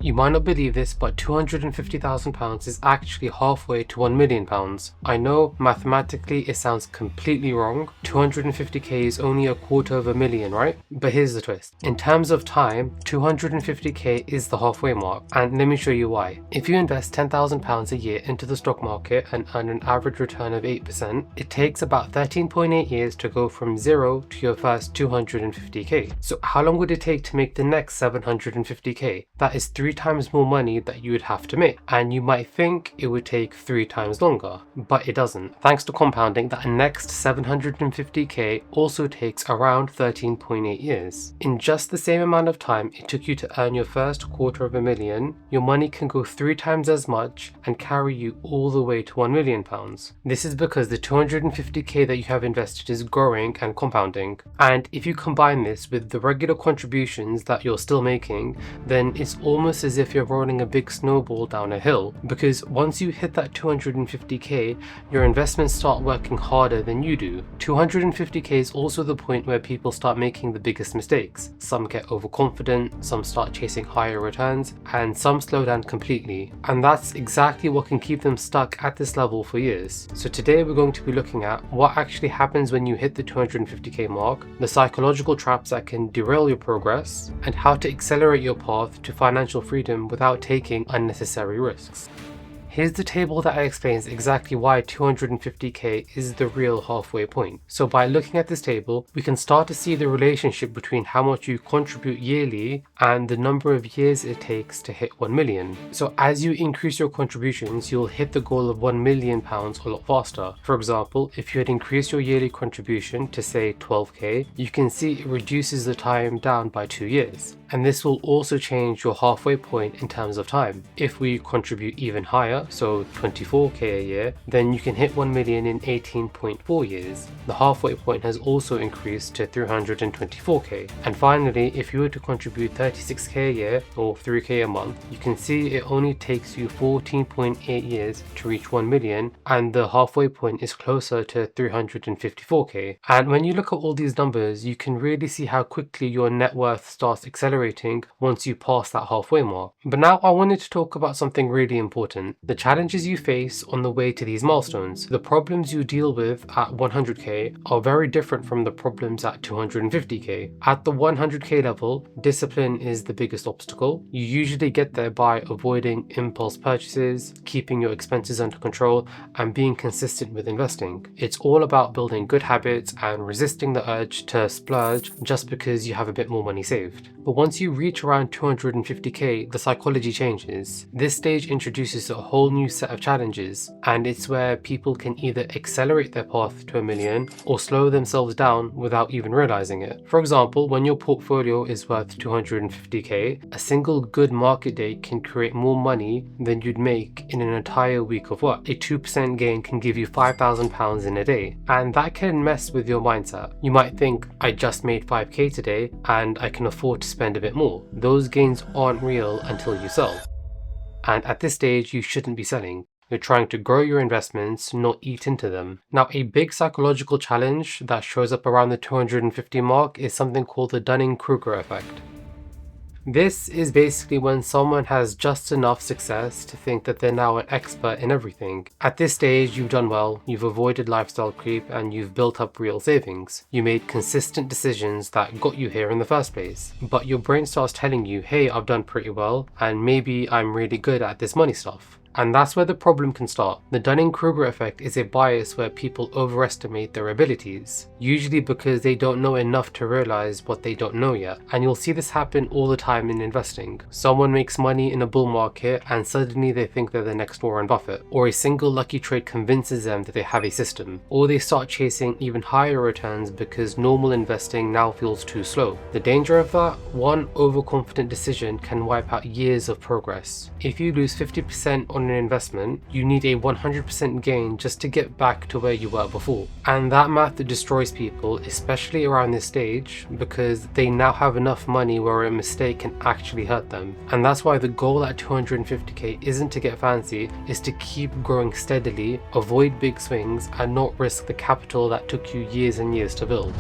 You might not believe this, but £250,000 is actually halfway to £1 million. I know mathematically it sounds completely wrong. 250k is only a quarter of a million, right? But here's the twist. In terms of time, 250k is the halfway mark, and let me show you why. If you invest £10,000 a year into the stock market and earn an average return of 8%, it takes about 13.8 years to go from zero to your first 250k. So how long would it take to make the next 750k? That is 3 times more money that you would have to make, and you might think it would take 3 times longer, but it doesn't. Thanks to compounding, that next 750k also takes around 13.8 years. In just the same amount of time it took you to earn your first £250,000, your money can go 3 times as much and carry you all the way to £1 million. This is because the 250k that you have invested is growing and compounding, and if you combine this with the regular contributions that you're still making, then it's almost as if you're rolling a big snowball down a hill, because once you hit that 250k, your investments start working harder than you do. 250k is also the point where people start making the biggest mistakes. Some get overconfident, some start chasing higher returns, and some slow down completely. And that's exactly what can keep them stuck at this level for years. So today we're going to be looking at what actually happens when you hit the 250k mark, the psychological traps that can derail your progress, and how to accelerate your path to financial freedom without taking unnecessary risks. Here's the table that explains exactly why 250k is the real halfway point. So by looking at this table, we can start to see the relationship between how much you contribute yearly and the number of years it takes to hit 1 million. So as you increase your contributions, you'll hit the goal of £1 million a lot faster. For example, if you had increased your yearly contribution to say 12k, you can see it reduces the time down by 2 years. And this will also change your halfway point in terms of time. If we contribute even higher, so 24k a year, then you can hit 1 million in 18.4 years. The halfway point has also increased to 324k. And finally, if you were to contribute 36k a year or 3k a month, you can see it only takes you 14.8 years to reach 1 million, and the halfway point is closer to 354k. And when you look at all these numbers, you can really see how quickly your net worth starts accelerating once you pass that halfway mark. But now I wanted to talk about something really important: the challenges you face on the way to these milestones. The problems you deal with at 100k are very different from the problems at 250k. At the 100k level, discipline is the biggest obstacle. You usually get there by avoiding impulse purchases, keeping your expenses under control, and being consistent with investing. It's all about building good habits and resisting the urge to splurge just because you have a bit more money saved. But once you reach around 250k, the psychology changes. This stage introduces a whole new set of challenges, and it's where people can either accelerate their path to 1 million or slow themselves down without even realizing it. For example, when your portfolio is worth 250k, a single good market day can create more money than you'd make in an entire week of work. A 2% gain can give you £5,000 in a day, and that can mess with your mindset. You might think, I just made 5k today and I can afford to spend a bit more. Those gains aren't real until you sell. And at this stage, you shouldn't be selling. You're trying to grow your investments, not eat into them. Now, a big psychological challenge that shows up around the 250 mark is something called the Kruger effect. This is basically when someone has just enough success to think that they're now an expert in everything. At this stage, you've done well, you've avoided lifestyle creep, and you've built up real savings. You made consistent decisions that got you here in the first place. But your brain starts telling you, hey, I've done pretty well, and maybe I'm really good at this money stuff. And that's where the problem can start. The Dunning-Kruger effect is a bias where people overestimate their abilities, usually because they don't know enough to realize what they don't know yet. And you'll see this happen all the time in investing. Someone makes money in a bull market and suddenly they think they're the next Warren Buffett, or a single lucky trade convinces them that they have a system, or they start chasing even higher returns because normal investing now feels too slow. The danger of that: one overconfident decision can wipe out years of progress. If you lose 50% on an investment, you need a 100% gain just to get back to where you were before. And that math destroys people, especially around this stage, because they now have enough money where a mistake can actually hurt them. And that's why the goal at 250k isn't to get fancy, is to keep growing steadily, avoid big swings, and not risk the capital that took you years and years to build.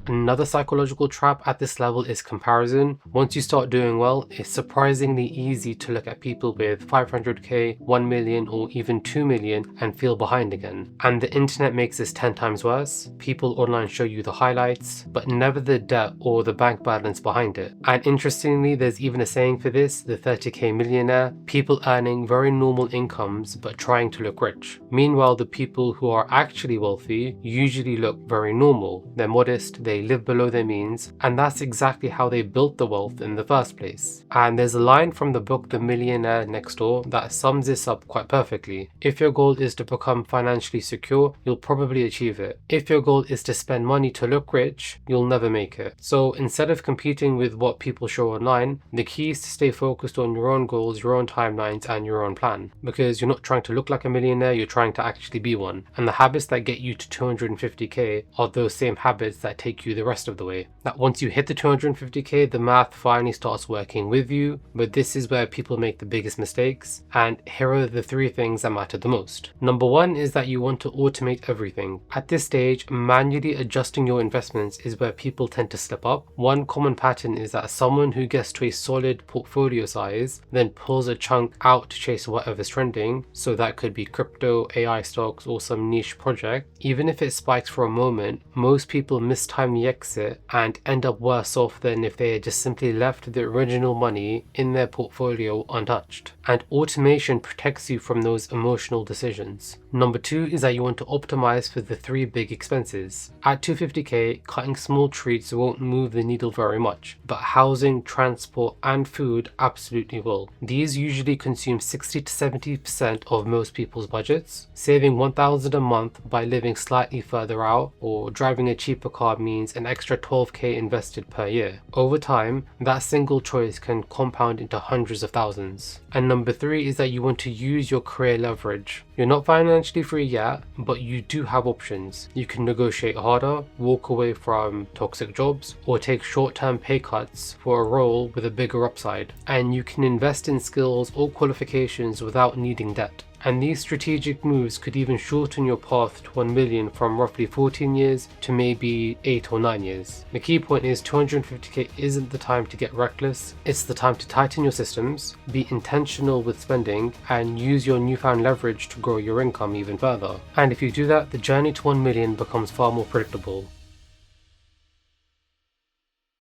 Another psychological trap at this level is comparison. Once you start doing well, it's surprisingly easy to look at people with 500k, 1 million, or even 2 million and feel behind again. And the internet makes this 10 times worse. People online show you the highlights, but never the debt or the bank balance behind it. And interestingly, there's even a saying for this, the 30k millionaire, people earning very normal incomes but trying to look rich. Meanwhile, the people who are actually wealthy usually look very normal. They're modest, they live below their means, and that's exactly how they built the wealth in the first place. And there's a line from the book The Millionaire Next Door that sums this up quite perfectly. If your goal is to become financially secure, you'll probably achieve it. If your goal is to spend money to look rich, you'll never make it. So instead of competing with what people show online, the key is to stay focused on your own goals, your own timelines, and your own plan. Because you're not trying to look like a millionaire, you're trying to actually be one. And the habits that get you to 250k are those same habits that take you the rest of the way. That once you hit the 250k, the math finally starts working with you, but this is where people make the biggest mistakes, and here are the 3 things that matter the most. Number 1 is that you want to automate everything. At this stage, manually adjusting your investments is where people tend to slip up. One common pattern is that someone who gets to a solid portfolio size then pulls a chunk out to chase whatever's trending, so that could be crypto, AI stocks, or some niche project. Even if it spikes for a moment, most people mistime the exit and end up worse off than if they had just simply left the original money in their portfolio untouched. And automation protects you from those emotional decisions. Number 2 is that you want to optimize for the 3 big expenses. At 250k, cutting small treats won't move the needle very much, but housing, transport, and food absolutely will. These usually consume 60 to 70% of most people's budgets. Saving 1,000 a month by living slightly further out or driving a cheaper car means an extra 12k invested per year. Over time, that single choice can compound into hundreds of thousands. And number 3 is that you want to use your career leverage. You're not financially free yet, but you do have options. You can negotiate harder, walk away from toxic jobs, or take short-term pay cuts for a role with a bigger upside. And you can invest in skills or qualifications without needing debt. And these strategic moves could even shorten your path to 1 million from roughly 14 years to maybe 8 or 9 years. The key point is 250k isn't the time to get reckless, it's the time to tighten your systems, be intentional with spending, and use your newfound leverage to grow your income even further. And if you do that, the journey to 1 million becomes far more predictable.